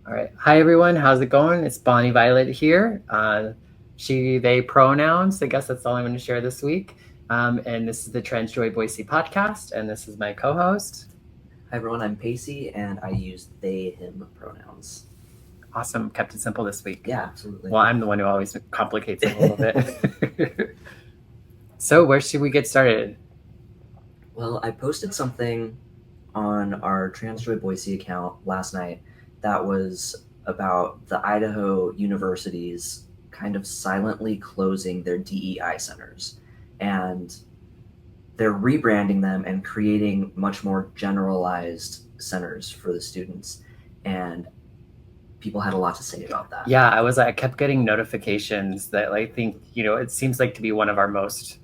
All right. Hi, everyone. How's it going? It's Bonnie Violet here. She, they pronouns. I guess that's all I'm going to share this week. And this is the Trans Joy Boise podcast. And this is my co host. Hi everyone, I'm Pacey and I use they, him pronouns. Awesome. Kept it simple this week. Yeah, absolutely. Well, I'm the one who always complicates it a little bit. So, where should we get started? Well, I posted something on our Transjoy Boise account last night that was about the Idaho universities kind of silently closing their DEI centers. And they're rebranding them and creating much more generalized centers for the students. And people had a lot to say about that. Yeah, I kept getting notifications that I think, it seems like to be one of our most,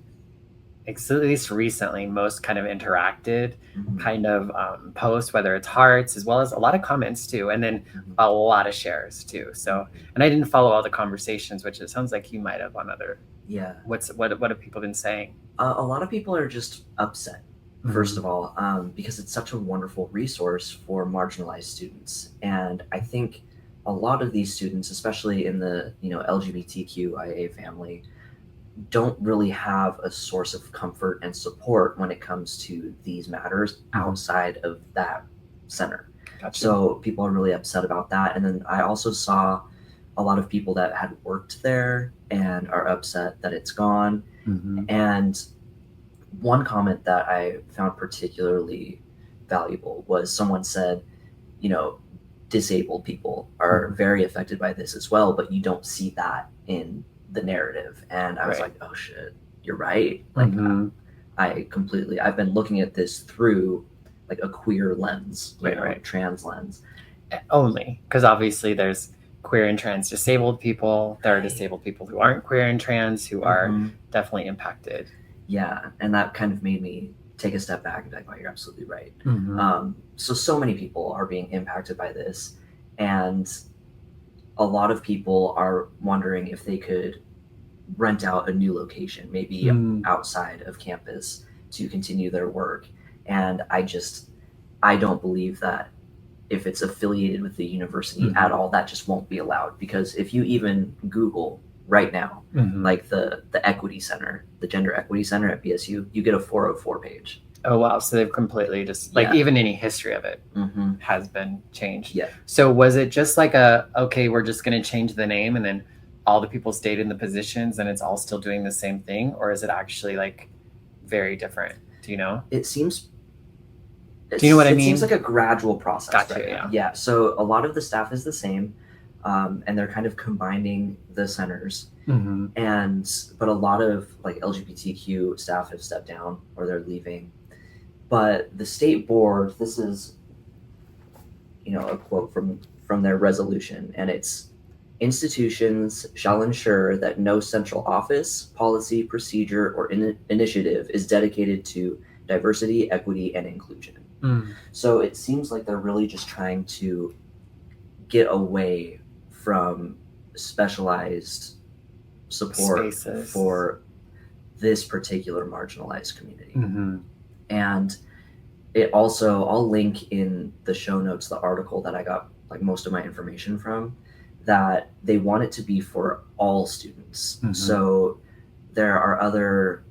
at least recently, most kind of interacted kind of posts, whether it's hearts as well as a lot of comments too, and then a lot of shares too. So, and I didn't follow all the conversations, which it sounds like you might have on other. Yeah. What have people been saying? A lot of people are just upset, first of all, because it's such a wonderful resource for marginalized students. And I think a lot of these students, especially in the LGBTQIA family, don't really have a source of comfort and support when it comes to these matters outside of that center. Gotcha. So people are really upset about that. And then I also saw a lot of people that had worked there and are upset that it's gone. And one comment that I found particularly valuable was someone said, disabled people are very affected by this as well, but you don't see that in the narrative. And I was like, oh shit, you're right. Like I've been looking at this through like a queer lens, trans lens. Only because obviously there's queer and trans disabled people. There are disabled people who aren't queer and trans who are definitely impacted. Yeah, and that kind of made me take a step back and be like, oh, you're absolutely right. So many people are being impacted by this, and a lot of people are wondering if they could rent out a new location, maybe outside of campus, to continue their work. And I don't believe that if it's affiliated with the university at all, that just won't be allowed. Because if you even Google right now, like the equity center, the gender equity center at BSU, you get a 404 page. Oh wow! So they've completely just even any history of it has been changed. Yeah. So was it just like okay, we're just going to change the name and then all the people stayed in the positions and it's all still doing the same thing, or is it actually like very different? Do you know? It seems. Do you know what I mean? It seems like a gradual process. Gotcha. Right? Yeah. So a lot of the staff is the same. And they're kind of combining the centers, but a lot of like LGBTQ staff have stepped down or they're leaving. But the state board, this is, a quote from their resolution, and it's: institutions shall ensure that no central office, policy, procedure, or initiative is dedicated to diversity, equity, and inclusion. So it seems like they're really just trying to get away from specialized support spaces for this particular marginalized community. And it also, I'll link in the show notes the article that I got like most of my information from, that they want it to be for all students. So there are other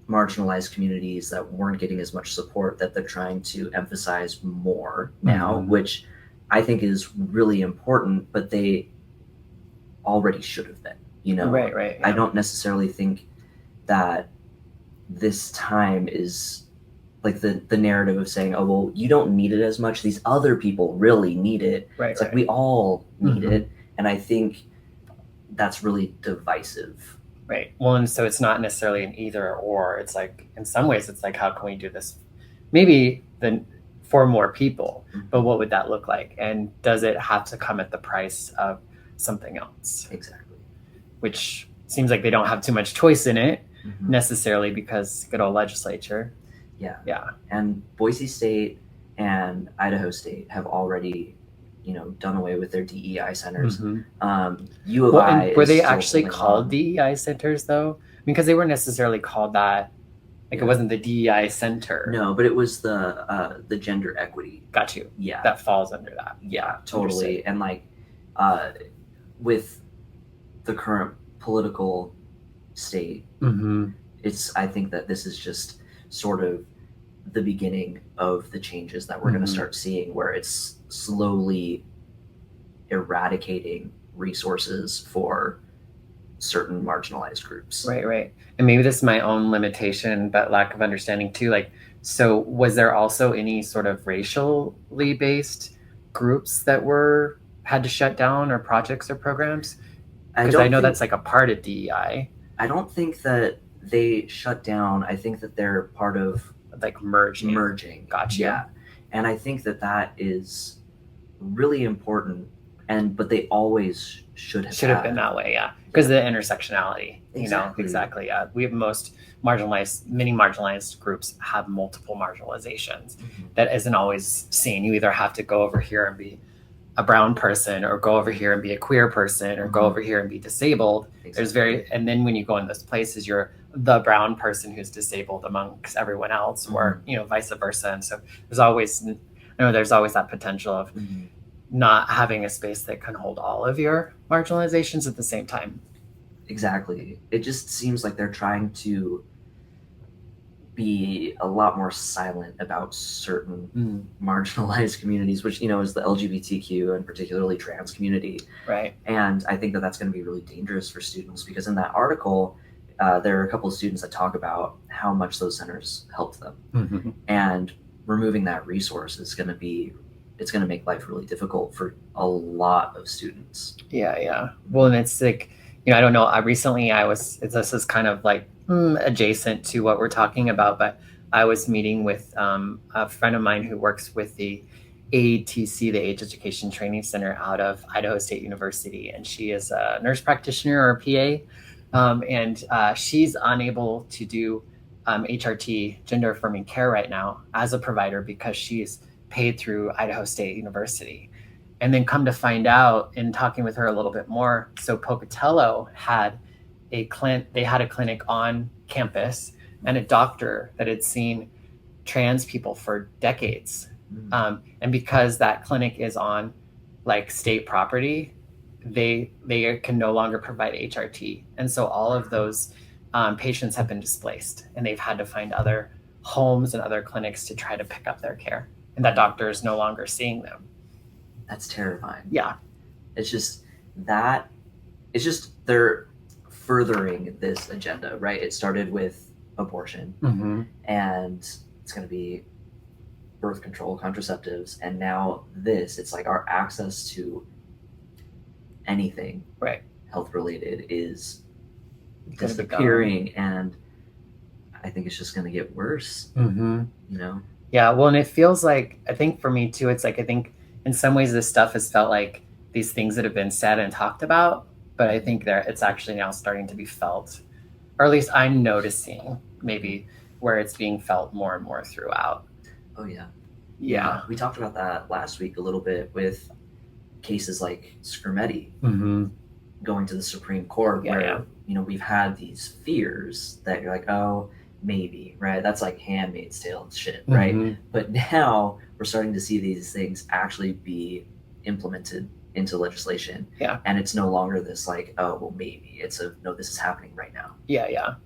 marginalized communities that weren't getting as much support that they're trying to emphasize more now, which I think is really important, but they already should have been, Right. Yeah. I don't necessarily think that this time is like the narrative of saying, oh, well, you don't need it as much. These other people really need it. It's like we all need it. And I think that's really divisive. Right. Well, and so it's not necessarily an either or. It's like, in some ways, it's like, how can we do this? Maybe for more people, but what would that look like? And does it have to come at the price of something else? Exactly. Which seems like they don't have too much choice in it necessarily, because good old legislature. Yeah. And Boise State and Idaho State have already, done away with their DEI centers. U of I were they actually called DEI centers though? Because they weren't necessarily called that. Like it wasn't the DEI center. No, but it was the gender equity. Got you. Yeah. That falls under that. Yeah, totally. And like With the current political state, I think that this is just sort of the beginning of the changes that we're going to start seeing, where it's slowly eradicating resources for certain marginalized groups. Right. And maybe this is my own limitation, but lack of understanding too. Like, so was there also any sort of racially based groups that had to shut down, or projects or programs? Because I know that's like a part of DEI. I don't think that they shut down. I think that they're part of like merging. Gotcha. Yeah. And I think that that is really important. But they always should have been that way, yeah. Because the intersectionality, exactly, yeah. We have many marginalized groups have multiple marginalizations that isn't always seen. You either have to go over here and be a brown person, or go over here and be a queer person, or go over here and be disabled. Exactly. And then when you go in those places, you're the brown person who's disabled amongst everyone else, or vice versa. And so there's always that potential of not having a space that can hold all of your marginalizations at the same time. Exactly. It just seems like they're trying to be a lot more silent about certain marginalized communities, which, is the LGBTQ and particularly trans community. Right. And I think that that's going to be really dangerous for students, because in that article, there are a couple of students that talk about how much those centers helped them. And removing that resource is going to make life really difficult for a lot of students. Yeah. Well, and it's like, I don't know. This is kind of like adjacent to what we're talking about, but I was meeting with a friend of mine who works with the AETC, the Age Education Training Center out of Idaho State University, and she is a nurse practitioner or a PA, and she's unable to do HRT, gender affirming care, right now as a provider, because she's paid through Idaho State University. And then come to find out, in talking with her a little bit more, so Pocatello had a clinic on campus, and a doctor that had seen trans people for decades. And because that clinic is on like state property, they can no longer provide HRT. And so all of those patients have been displaced, and they've had to find other homes and other clinics to try to pick up their care. And that doctor is no longer seeing them. That's terrifying. Yeah. It's just they're furthering this agenda, right? It started with abortion, and it's going to be birth control, contraceptives, and now it's like our access to anything health related is disappearing, and I think it's just going to get worse. Yeah, well, and it feels like, I think for me too, it's like, I think in some ways this stuff has felt like these things that have been said and talked about, but I think it's actually now starting to be felt, or at least I'm noticing maybe where it's being felt more and more throughout. Oh yeah. Yeah. We talked about that last week a little bit with cases like Scrimeti going to the Supreme Court, where we've had these fears that you're like, oh, maybe, right? That's like Handmaid's Tale shit, right? But now we're starting to see these things actually be implemented into legislation. Yeah. And it's no longer this like, oh, well, maybe. No, this is happening right now. Yeah.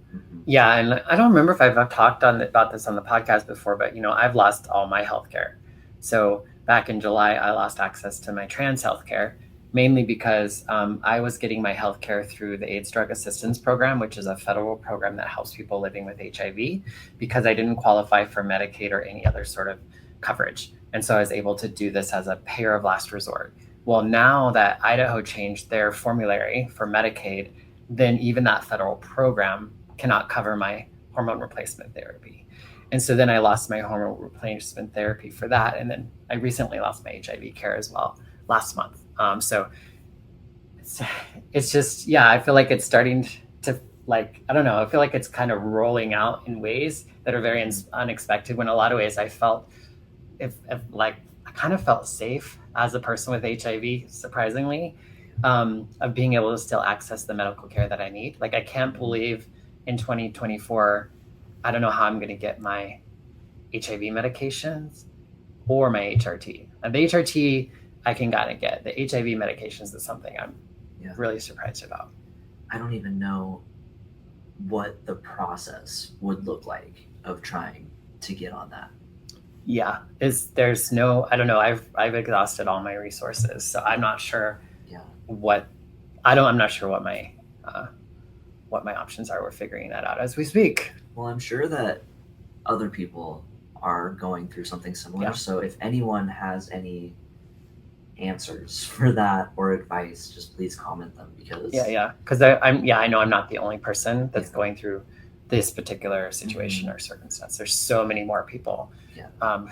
Yeah, and I don't remember if I've talked about this on the podcast before, but I've lost all my healthcare. So back in July, I lost access to my trans healthcare, mainly because I was getting my healthcare through the AIDS Drug Assistance Program, which is a federal program that helps people living with HIV, because I didn't qualify for Medicaid or any other sort of coverage. And so I was able to do this as a payer of last resort. Well, now that Idaho changed their formulary for Medicaid, then even that federal program cannot cover my hormone replacement therapy. And so then I lost my hormone replacement therapy for that. And then I recently lost my HIV care as well last month. So it's just, I feel like it's starting to, like, I don't know, I feel like it's kind of rolling out in ways that are very unexpected, when in a lot of ways I felt I kind of felt safe as a person with HIV, surprisingly, of being able to still access the medical care that I need. Like, I can't believe in 2024, I don't know how I'm going to get my HIV medications or my HRT. And the HRT, I can kind of get. The HIV medications is something I'm Yeah. really surprised about. I don't even know what the process would look like of trying to get on that. Yeah, there's no, I don't know. I've exhausted all my resources, so I'm not sure Yeah. what I'm not sure what my options are. We're figuring that out as we speak. Well, I'm sure that other people are going through something similar. Yeah. So if anyone has any answers for that or advice, just please comment them because because I know I'm not the only person that's Yeah. going through this particular situation or circumstance. There's so many more people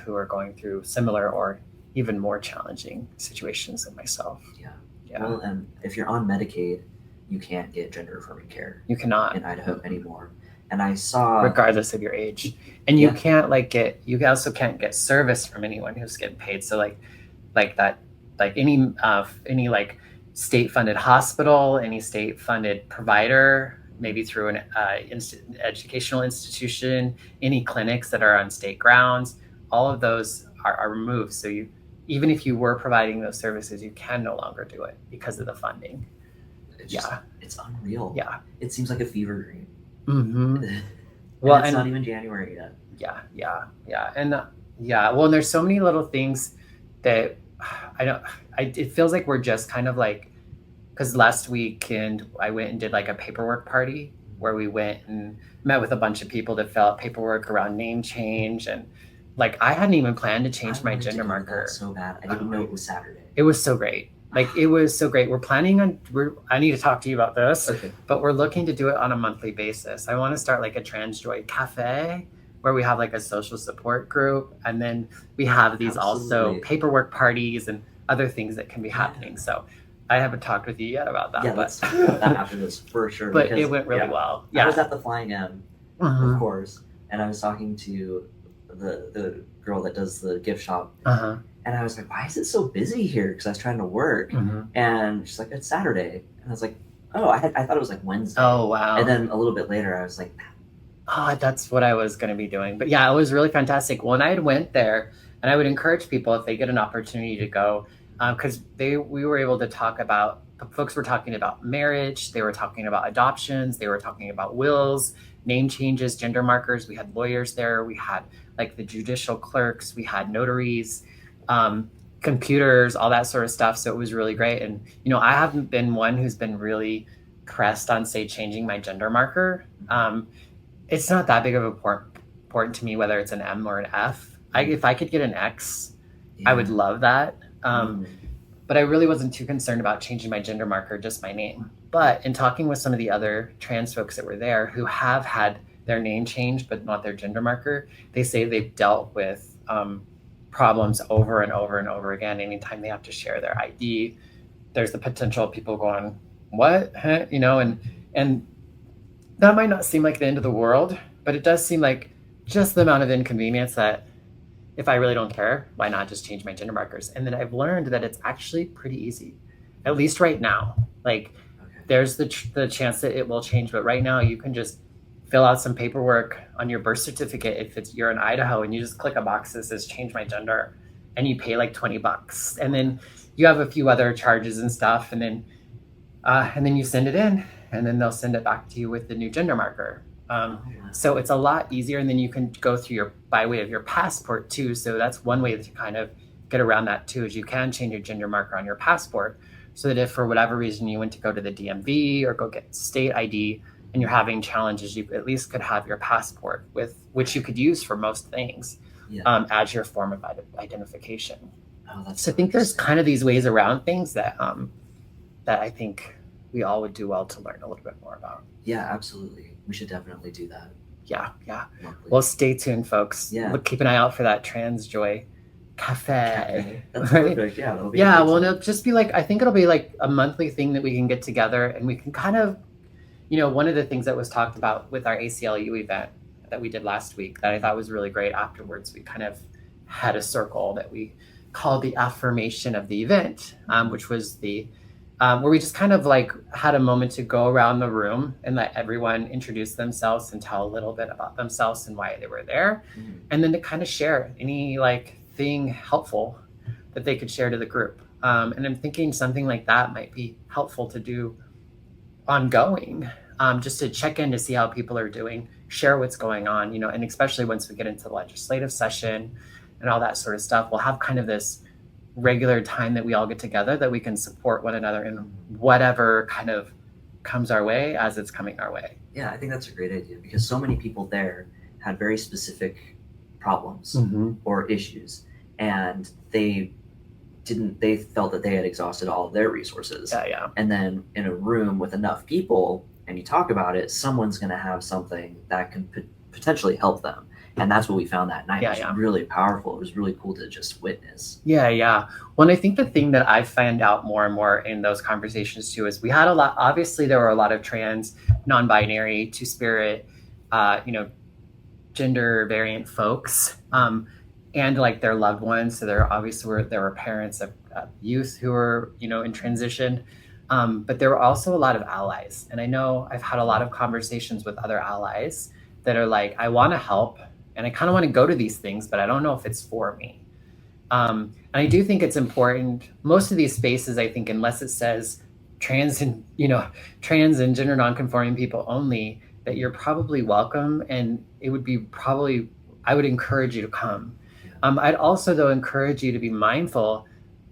who are going through similar or even more challenging situations than myself. Yeah. Yeah. Well, and if you're on Medicaid, you can't get gender affirming care You cannot in Idaho anymore. And I saw regardless of your age, and you can't you also can't get service from anyone who's getting paid. So like that, like any like state funded hospital, any state funded provider, maybe through an educational institution, any clinics that are on state grounds, all of those are removed. So even if you were providing those services, you can no longer do it because of the funding. It's unreal. Yeah. It seems like a fever dream. Mm-hmm. Well, it's not even January yet. Yeah. And well, and there's so many little things that it feels like we're just kind of like, because last weekend I went and did like a paperwork party where we went and met with a bunch of people that fill out paperwork around name change. And like, I hadn't even planned to change my gender marker. So bad. I didn't know it was Saturday. It was so great. Like, it was so great. We're planning on, I need to talk to you about this, but we're looking to do it on a monthly basis. I want to start like a Trans Joy Cafe where we have like a social support group. And then we have these also paperwork parties and other things that can be happening. So I haven't talked with you yet about that. Yeah, let's talk about that after this for sure. But it went really well. I was at the Flying M, of course, and I was talking to the girl that does the gift shop. And I was like, why is it so busy here? Because I was trying to work. And she's like, it's Saturday. And I was like, oh, I thought it was like Wednesday. Oh, wow. And then a little bit later, I was like, oh, that's what I was going to be doing. But yeah, it was really fantastic. When I had went there, and I would encourage people if they get an opportunity to go, because we were able to talk about, folks were talking about marriage, they were talking about adoptions, they were talking about wills, name changes, gender markers. We had lawyers there. We had like the judicial clerks. We had notaries. Computers, all that sort of stuff. So it was really great. And, I haven't been one who's been really pressed on, say, changing my gender marker. It's not that big of important to me, whether it's an M or an F. If I could get an X, I would love that. But I really wasn't too concerned about changing my gender marker, just my name. But in talking with some of the other trans folks that were there who have had their name changed, but not their gender marker, they say they've dealt with problems over and over and over again. Anytime they have to share their ID, there's the potential of people going, what? Huh? And that might not seem like the end of the world, but it does seem like just the amount of inconvenience that if I really don't care, why not just change my gender markers? And then I've learned that it's actually pretty easy, at least right now. Like, there's the chance that it will change, but right now you can just fill out some paperwork on your birth certificate if you're in Idaho, and you just click a box that says change my gender, and you pay like $20, and then you have a few other charges and stuff, and then you send it in, and then they'll send it back to you with the new gender marker. So it's a lot easier, and then you can go through by way of your passport too. So that's one way to kind of get around that too, is you can change your gender marker on your passport, so that if for whatever reason you went to go to the DMV or go get state ID and you're having challenges, you at least could have your passport, which you could use for most things as your form of identification. So I think there's kind of these ways around things that I think we all would do well to learn a little bit more about. Yeah, absolutely. We should definitely do that. Yeah. Well, stay tuned, folks. Keep an eye out for that Trans Joy Cafe. That's perfect. Yeah, that'll be well, it'll just be like, I think it'll be like a monthly thing that we can get together, and we can kind of, one of the things that was talked about with our ACLU event that we did last week that I thought was really great afterwards, we kind of had a circle that we called the affirmation of the event, which was the where we just kind of like had a moment to go around the room and let everyone introduce themselves and tell a little bit about themselves and why they were there. And then to kind of share any like thing helpful that they could share to the group. And I'm thinking something like that might be helpful to do ongoing, just to check in to see how people are doing, share what's going on, and especially once we get into the legislative session and all that sort of stuff, we'll have kind of this regular time that we all get together that we can support one another in whatever kind of comes our way as it's coming our way. Yeah, I think that's a great idea, because so many people there had very specific problems or issues, and they felt that they had exhausted all of their resources. Yeah. And then in a room with enough people and you talk about it, someone's going to have something that can potentially help them. And that's what we found that night. It was really powerful. It was really cool to just witness. Yeah. Well, and I think the thing that I find out more and more in those conversations too is we had obviously there were a lot of trans, non-binary, two-spirit, gender variant folks, and like their loved ones. So there were parents of youth who were, in transition. But there were also a lot of allies. And I know I've had a lot of conversations with other allies that are like, I want to help and I kind of want to go to these things, but I don't know if it's for me. And I do think it's important. Most of these spaces, I think, unless it says trans and gender nonconforming people only, that you're probably welcome. And it would be I would encourage you to come. I'd also, though, encourage you to be mindful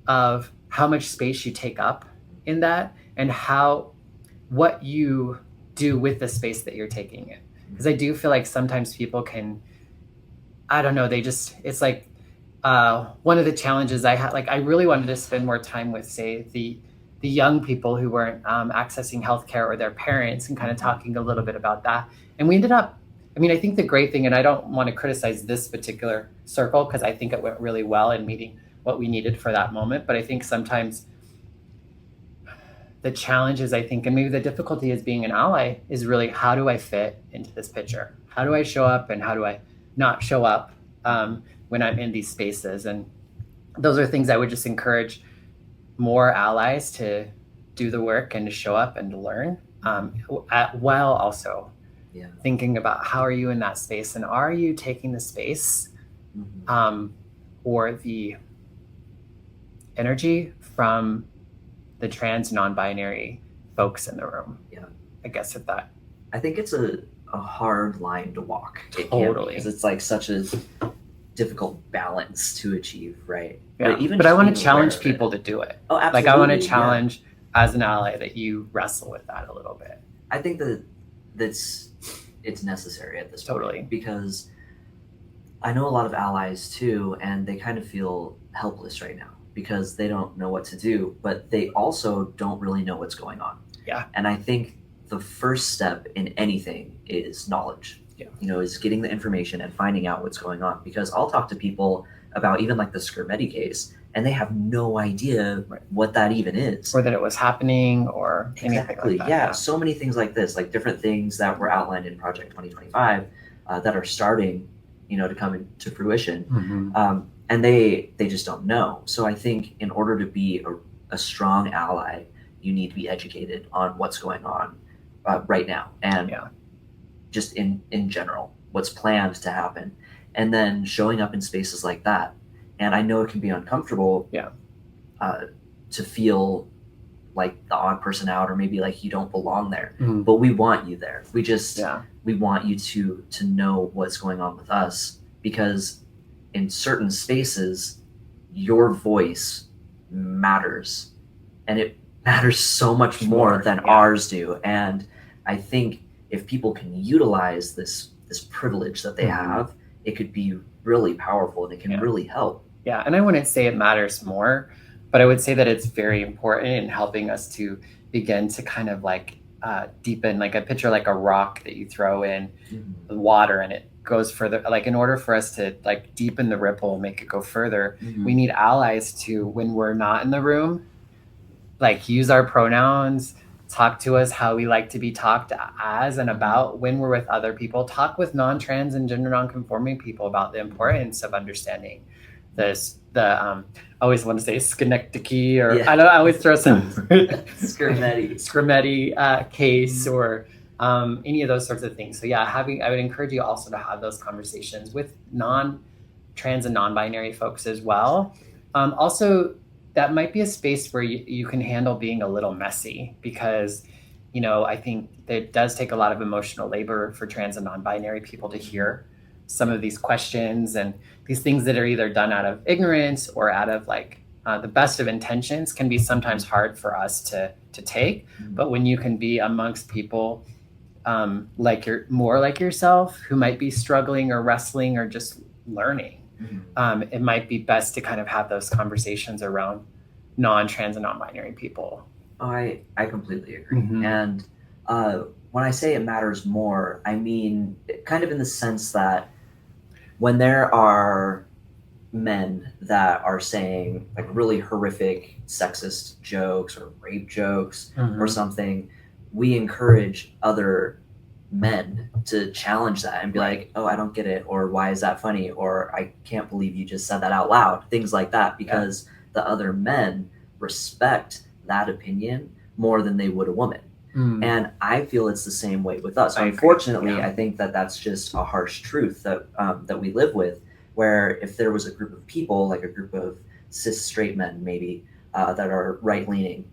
of how much space you take up in that and what you do with the space that you're taking in. Because I do feel like sometimes people can, I don't know, it's like one of the challenges I had, like I really wanted to spend more time with, say, the young people who weren't accessing healthcare or their parents and kind of talking a little bit about that. And we ended up, I think the great thing, and I don't want to criticize this particular circle because I think it went really well in meeting what we needed for that moment. But I think sometimes the challenge is, I think, and maybe the difficulty is being an ally is really, how do I fit into this picture? How do I show up and how do I not show up when I'm in these spaces? And those are things I would just encourage more allies to do the work and to show up and to learn, while also thinking about how are you in that space and are you taking the space or the energy from the trans non-binary folks in the room. I guess with that, I think it's a hard line to walk. Totally, because it's like such a difficult balance to achieve, right? But I want to challenge people to do it. Oh, absolutely. Like I want to challenge as an ally that you wrestle with that a little bit. I think it's necessary at this point, because I know a lot of allies too, and they kind of feel helpless right now because they don't know what to do, but they also don't really know what's going on. And I think the first step in anything is knowledge. Is getting the information and finding out what's going on. Because I'll talk to people about even like the Skrmetti case, and they have no idea what that even is, or that it was happening, or anything like that. Yeah, so many things like this, like different things that were outlined in Project 2025 that are starting, to come into fruition, and they just don't know. So I think in order to be a strong ally, you need to be educated on what's going on right now, and just in general, what's planned to happen, and then showing up in spaces like that. And I know it can be uncomfortable to feel like the odd person out, or maybe like you don't belong there, but we want you there. We want you to know what's going on with us, because in certain spaces, your voice matters, and it matters so much more than ours do. And I think if people can utilize this privilege that they have, it could be really powerful and it can really help. And I wouldn't say it matters more, but I would say that it's very important in helping us to begin to kind of like deepen, like a picture, like a rock that you throw in the water and it goes further. Like in order for us to like deepen the ripple and make it go further, we need allies to, when we're not in the room, like use our pronouns, talk to us how we like to be talked as and about. When we're with other people, talk with non-trans and gender non-conforming people about the importance of understanding this. I always want to say Schenectady, or I always throw some Skrmetti case, or any of those sorts of things. So I would encourage you also to have those conversations with non-trans and non-binary folks as well, Also, that might be a space where you can handle being a little messy because, I think it does take a lot of emotional labor for trans and non-binary people to hear some of these questions and these things that are either done out of ignorance or out of the best of intentions can be sometimes hard for us to take. But when you can be amongst people like you're more like yourself who might be struggling or wrestling or just learning, it might be best to kind of have those conversations around non-trans and non-binary people. Oh, I completely agree. And when I say it matters more, I mean kind of in the sense that when there are men that are saying like really horrific sexist jokes or rape jokes or something, we encourage other men to challenge that and be like, oh, I don't get it, or why is that funny, or I can't believe you just said that out loud, things like that, because the other men respect that opinion more than they would a woman. And I feel it's the same way with us. Unfortunately, I think that that's just a harsh truth that we live with, where if there was a group of people, like a group of cis straight men maybe, that are right-leaning,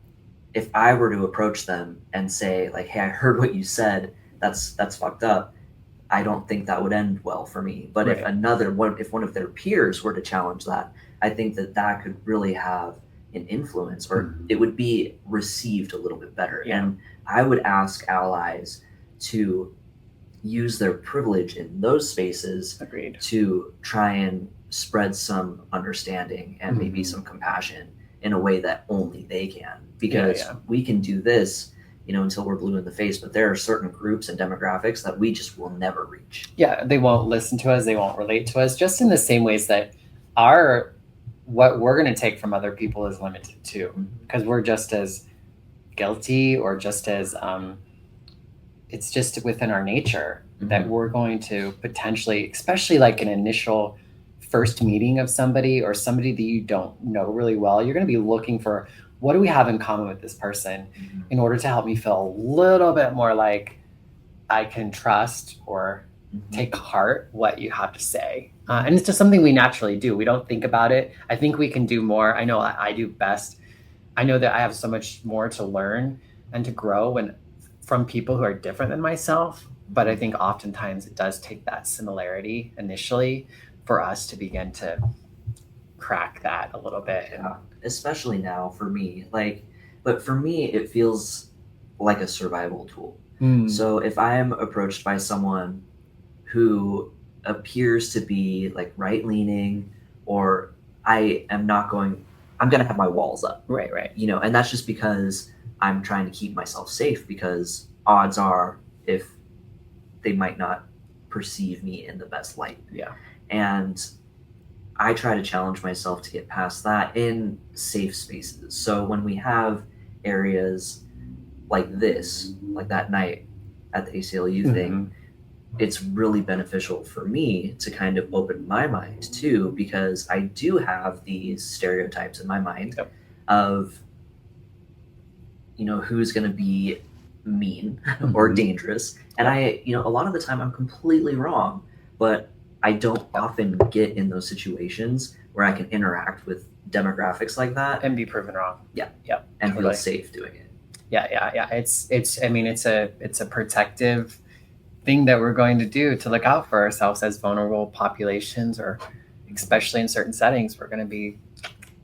if I were to approach them and say like, hey, I heard what you said, that's fucked up, I don't think that would end well for me. But if one of their peers were to challenge that, I think that could really have an influence, or it would be received a little bit better. And I would ask allies to use their privilege in those spaces to try and spread some understanding and maybe some compassion in a way that only they can, because we can do this until we're blue in the face, but there are certain groups and demographics that we just will never reach. They won't listen to us, they won't relate to us, just in the same ways that what we're going to take from other people is limited too, because we're just as guilty, or just as it's just within our nature that we're going to potentially, especially like an initial first meeting of somebody or somebody that you don't know really well, you're going to be looking for, what do we have in common with this person in order to help me feel a little bit more like I can trust or take heart what you have to say. And it's just something we naturally do. We don't think about it. I think we can do more. I know I do best. I know that I have so much more to learn and to grow from people who are different than myself. But I think oftentimes it does take that similarity initially for us to begin to crack that a little bit. Yeah, especially now for me. But for me, it feels like a survival tool. So if I am approached by someone who appears to be like right-leaning, or I'm going to have my walls up. Right. And that's just because I'm trying to keep myself safe, because odds are if they might not perceive me in the best light. Yeah. And I try to challenge myself to get past that in safe spaces. So when we have areas like this, like that night at the ACLU thing, it's really beneficial for me to kind of open my mind too, because I do have these stereotypes in my mind of, who's going to be mean or dangerous. And I, a lot of the time I'm completely wrong, but I don't often get in those situations where I can interact with demographics like that and be proven wrong. And feel safe doing it. It's a protective thing that we're going to do to look out for ourselves as vulnerable populations, or especially in certain settings, we're going to be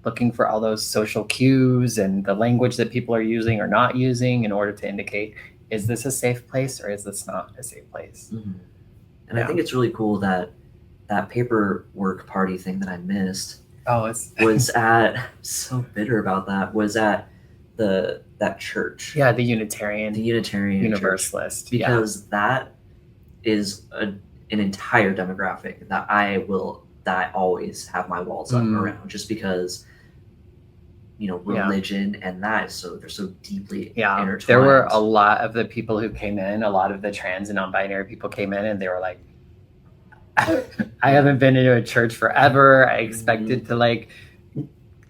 looking for all those social cues and the language that people are using or not using in order to indicate, is this a safe place or is this not a safe place? And I think it's really cool that paperwork party thing that I missed was at, so bitter about that, was at that church. The Unitarian Universalist. Because that is an entire demographic that I always have my walls up around, just because religion and that they're so deeply intertwined. There were a lot of the people who came in, a lot of the trans and non-binary people came in, and they were like, I haven't been into a church forever. I expected to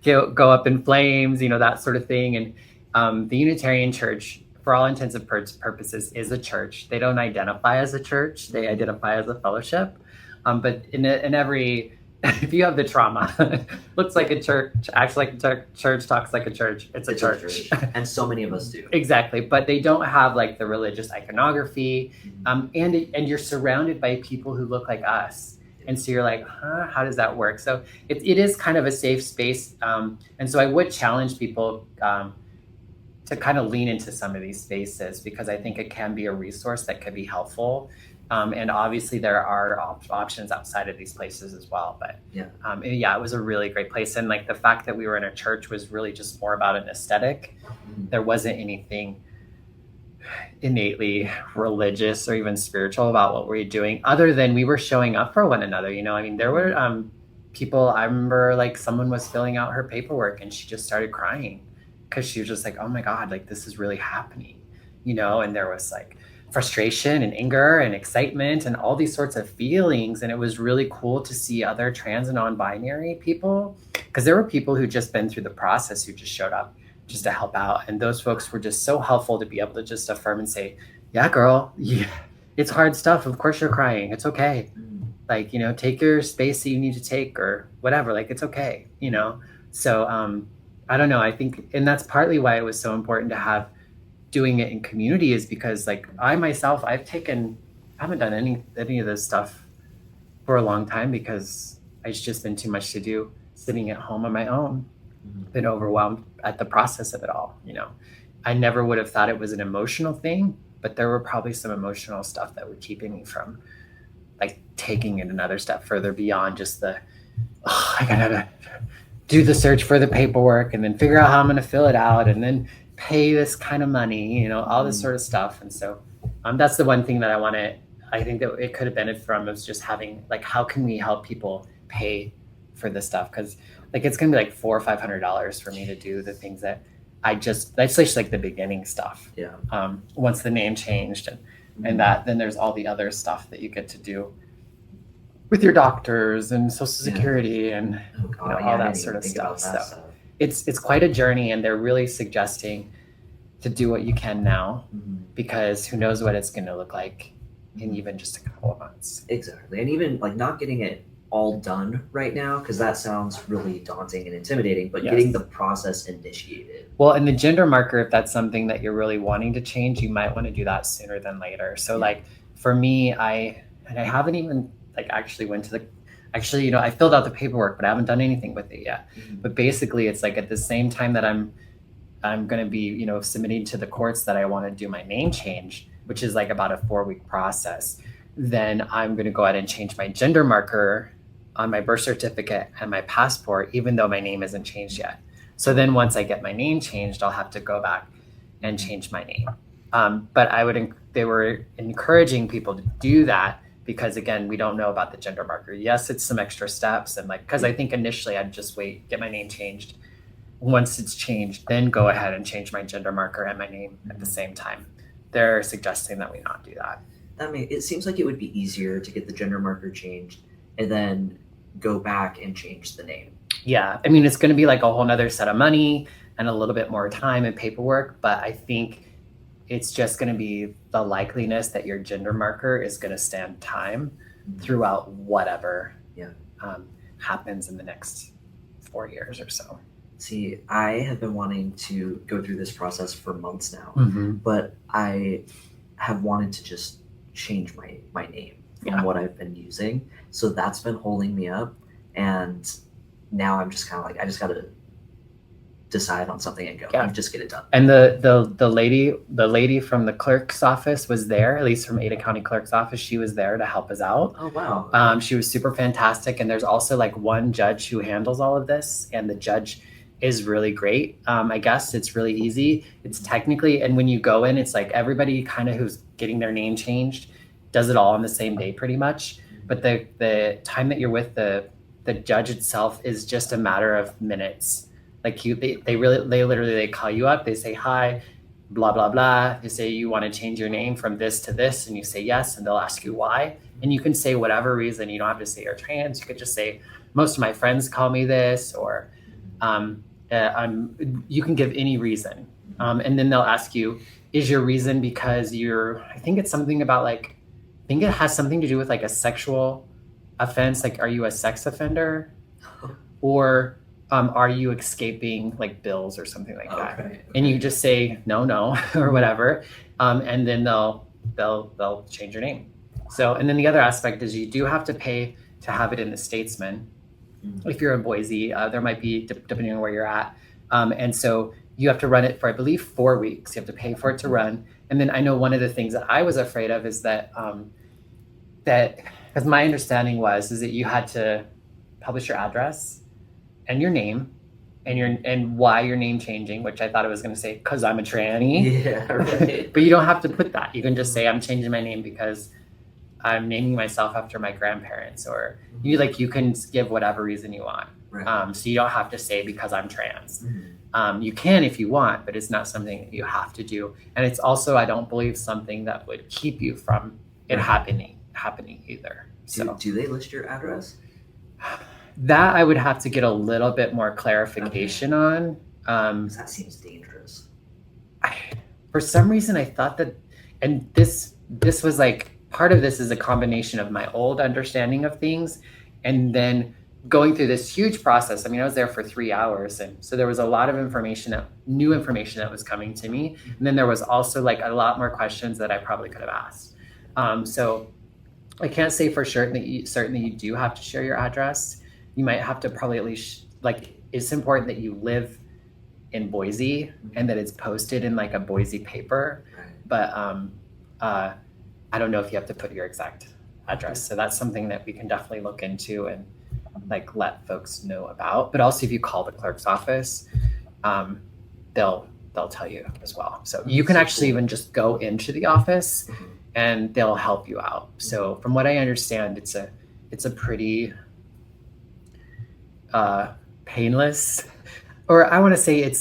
go up in flames, that sort of thing. And the Unitarian Church, for all intents and purposes, is a church. They don't identify as a church. They identify as a fellowship. But in every if you have the trauma, looks like a church, acts like a church, talks like a church, it's a church. And so many of us do. Exactly, but they don't have like the religious iconography, and you're surrounded by people who look like us, and so you're like, huh, how does that work? So it is kind of a safe space, and so I would challenge people to kind of lean into some of these spaces, because I think it can be a resource that could be helpful. And obviously there are options outside of these places as well. But yeah, it was a really great place. And like the fact that we were in a church was really just more about an aesthetic. There wasn't anything innately religious or even spiritual about what we were doing, other than we were showing up for one another. You know, I mean, there were people, I remember like someone was filling out her paperwork and she just started crying because she was just like, oh my God, like this is really happening, you know? And there was like frustration and anger and excitement and all these sorts of feelings. And it was really cool to see other trans and non-binary people, because there were people who just been through the process who just showed up just to help out. And those folks were just so helpful to be able to just affirm and say, yeah, girl, yeah, it's hard stuff. Of course you're crying. It's okay. Like, you know, take your space that you need to take or whatever, like, it's okay, you know? So, I don't know. I think, and that's partly why it was so important to have doing it in community, is because like I myself, I haven't done any of this stuff for a long time because it's just been too much to do sitting at home on my own. Been overwhelmed at the process of it all, you know. I never would have thought it was an emotional thing, but there were probably some emotional stuff that were keeping me from like taking it another step further beyond just I gotta do the search for the paperwork and then figure out how I'm going to fill it out and then pay this kind of money, you know, all this sort of stuff. And so that's the one thing that I think that it could have benefited from, is just having like, how can we help people pay for this stuff? Because like it's going to be like $400 or $500 for me to do the things that that's just like the beginning stuff. Yeah. Once the name changed and that, then there's all the other stuff that you get to do with your doctors and Social Security and all that sort of stuff. So it's quite a journey, and they're really suggesting to do what you can now, because who knows what it's going to look like in even just a couple of months. Exactly. And even like not getting it all done right now, because that sounds really daunting and intimidating, but getting the process initiated. Well, and the gender marker, if that's something that you're really wanting to change, you might want to do that sooner than later. So like for me, I haven't even like actually you know, I filled out the paperwork, but I haven't done anything with it yet. But basically it's like at the same time that I'm going to be, you know, submitting to the courts that I want to do my name change, which is like about a 4-week process. Then I'm going to go ahead and change my gender marker on my birth certificate and my passport, even though my name isn't changed yet. So then once I get my name changed, I'll have to go back and change my name. But they were encouraging people to do that, because again, we don't know about the gender marker. Yes, it's some extra steps, and like, because I think initially I'd just wait, get my name changed. Once it's changed, then go ahead and change my gender marker and my name at the same time. They're suggesting that we not do that. It seems like it would be easier to get the gender marker changed and then go back and change the name. Yeah, I mean, it's going to be like a whole nother set of money and a little bit more time and paperwork, but I think it's just going to be the likeliness that your gender marker is going to stand time throughout whatever happens in the next 4 years or so. See, I have been wanting to go through this process for months now, but I have wanted to just change my name from what I've been using. So that's been holding me up. And now I'm just kind of like, I just got to decide on something and go and just get it done. And the lady from the clerk's office was there, at least from Ada County Clerk's office. She was there to help us out. Oh, wow. She was super fantastic. And there's also like one judge who handles all of this, and the judge is really great. I guess it's really easy. It's technically, and when you go in, it's like everybody kind of who's getting their name changed does it all on the same day pretty much. But the time that you're with the judge itself is just a matter of minutes. Like they literally call you up, they say, hi, blah, blah, blah. They say, you want to change your name from this to this, and you say yes, and they'll ask you why. And you can say whatever reason. You don't have to say you're trans. You could just say, most of my friends call me this, or you can give any reason. And then they'll ask you, is your reason because I think it's something about like, I think it has something to do with like a sexual offense, like are you a sex offender, or are you escaping like bills or something like that? Okay. And you just say no or whatever, and then they'll change your name. So, and then the other aspect is you do have to pay to have it in the Statesman. If you're in Boise, there might be, depending on where you're at, and so you have to run it for, I believe, 4 weeks. You have to pay for it to run. And then I know one of the things that I was afraid of is that because my understanding is that you had to publish your address and your name and why your name changing, which I thought it was going to say because I'm a tranny. Yeah, right. But you don't have to put that. You can just say I'm changing my name because I'm naming myself after my grandparents, or you can give whatever reason you want. Right. So you don't have to say because I'm trans. Mhm. You can if you want, but it's not something that you have to do. And it's also, I don't believe, something that would keep you from it happening either. So Do they list your address? that I would have to get a little bit more clarification on. 'Cause that seems dangerous. For some reason, I thought that, and this was like, part of this is a combination of my old understanding of things, and then going through this huge process. I mean, I was there for 3 hours, and so there was a lot of new information that was coming to me, and then there was also like a lot more questions that I probably could have asked. So I can't say for sure that you do have to share your address. You might have to probably at least, like, it's important that you live in Boise and that it's posted in like a Boise paper. Right. But I don't know if you have to put your exact address. So that's something that we can definitely look into and like let folks know about. But also, if you call the clerk's office, they'll tell you as well. So you can actually even just go into the office and they'll help you out. So from what I understand, it's a pretty painless, or I want to say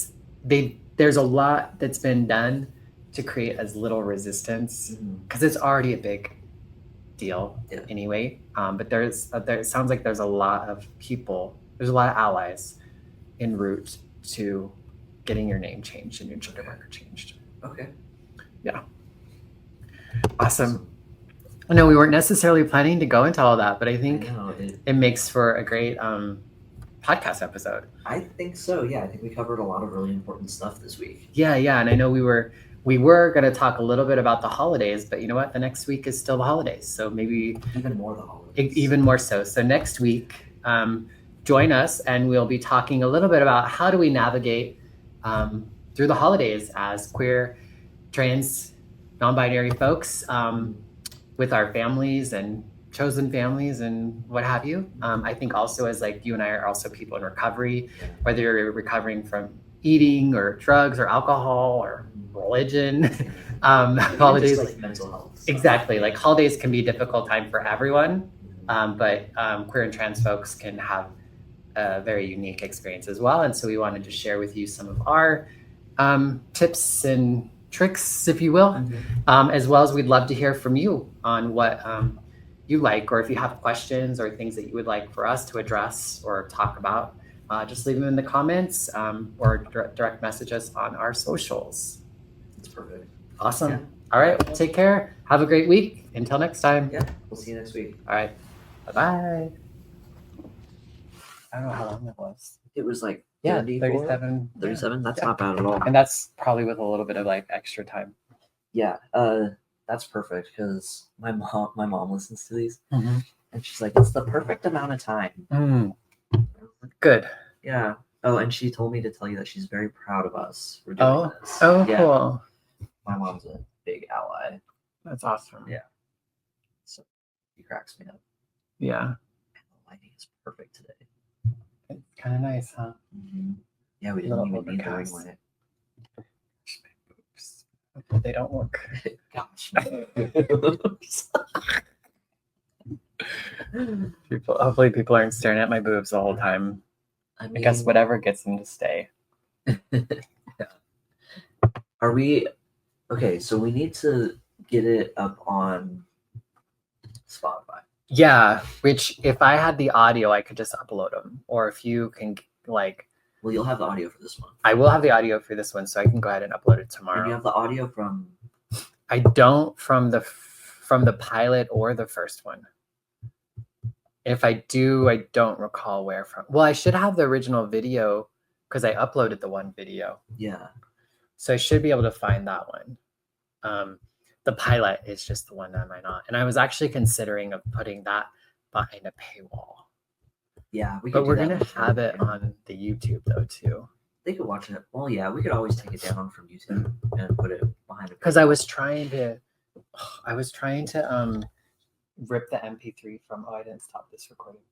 there's a lot that's been done to create as little resistance, because it's already a big deal anyway. But it sounds like there's a lot of allies en route to getting your name changed and your gender marker changed. Okay. Yeah. Awesome. I know we weren't necessarily planning to go into all that, but I think it makes for a great podcast episode. I think so. Yeah, I think we covered a lot of really important stuff this week. Yeah, and I know we were going to talk a little bit about the holidays, but you know what? The next week is still the holidays, so maybe even more the holidays. Even more so. So next week, join us, and we'll be talking a little bit about how do we navigate through the holidays as queer, trans, non-binary folks with our families and chosen families and what have you. I think also, as like you and I are also people in recovery, whether you're recovering from eating or drugs or alcohol or religion, holidays, just like mental health. Exactly. Like holidays can be a difficult time for everyone, but queer and trans folks can have a very unique experience as well. And so we wanted to share with you some of our tips and tricks, if you will, as well as we'd love to hear from you on what you like, or if you have questions or things that you would like for us to address or talk about, just leave them in the comments or direct message us on our socials. That's perfect. Awesome. Yeah. All right. Well, take care. Have a great week. Until next time. Yeah. We'll see you next week. All right. Bye-bye. I don't know how long that was. It was like 37. 37? That's not bad at all. And that's probably with a little bit of like extra time. Yeah. That's perfect because my mom listens to these and she's like, it's the perfect amount of time. Good. Yeah. Oh, and she told me to tell you that she's very proud of us for doing this. Oh, yeah. Cool. My mom's a big ally. That's awesome. Yeah. So he cracks me up. Yeah. The lighting is perfect today. It's kind of nice, huh? Yeah, we didn't even need the ring light. They don't look. Gosh. Hopefully people aren't staring at my boobs the whole time. I guess whatever gets them to stay. Are we okay? So we need to get it up on Spotify. Yeah, which if I had the audio, I could just upload them. Or if you can, like... Well, you'll have the audio for this one. I will have the audio for this one, so I can go ahead and upload it tomorrow. And you have the audio from... I don't from the pilot or the first one. If I do, I don't recall where from. Well, I should have the original video because I uploaded the one video. Yeah. So I should be able to find that one. The pilot is just the one that I might not. And I was actually considering of putting that behind a paywall. Yeah, but we're gonna have it on the YouTube though too. They could watch it. Well, yeah, we could always take it down from YouTube and put it behind a. Because I was trying to rip the MP3 from. Oh, I didn't stop this recording.